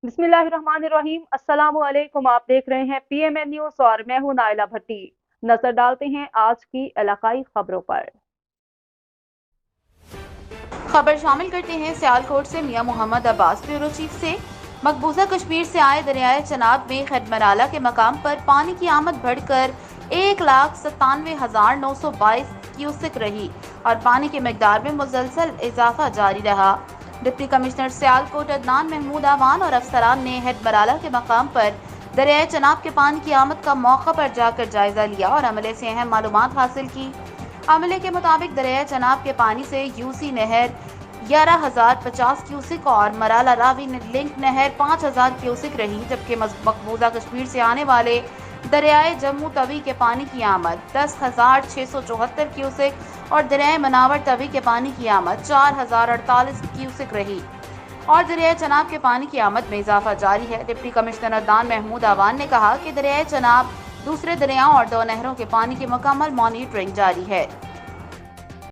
बिस्मिल्लाहिर्रहमानिर्रहीम। अस्सलाम वालेकुम। आप देख रहे हैं PMN न्यूज़ और मैं हूं नाइला भट्टी। नजर डालते हैं आज की इलाकाई खबरों पर। खबर शामिल करते हैं सियालकोट से। मियां मोहम्मद अब्बास ब्यूरो चीफ से। मकबूजा कश्मीर से आए दरियाए चनाब में खैरमराला के मकाम पर पानी की आमद बढ़कर 1,97,922 क्यूसेक रही और पानी की मकदार में मुसलसल इजाफा जारी रहा। डिप्टी कमिश्नर सियालकोट अदनान महमूद आवान और अफसरान ने हेडमराला के मकाम पर दरियाए चनाब के पानी की आमद का मौका पर जाकर जायजा लिया और अमले से अहम मालूमात हासिल की। अमले के मुताबिक दरिया चनाब के पानी से यूसी नहर 11,050 क्यूसिक और मराला रावी लिंक नहर 5,000 क्यूसिक रही, जबकि मकबूजा कश्मीर से आने वाले दरियाए जम्मू तवी के पानी की आमद 10,674 क्यूसिक और दरियाए मनावर तवी के पानी की आमद 4,048 क्यूसिक रही और दरियाए चनाब के पानी की आमद में इजाफा जारी है। डिप्टी कमिश्नर अदनान महमूद आवान ने कहा कि दरियाए चनाब, दूसरे दरियाओं और 2 नहरों के पानी की मुकम्मल मॉनिटरिंग जारी है।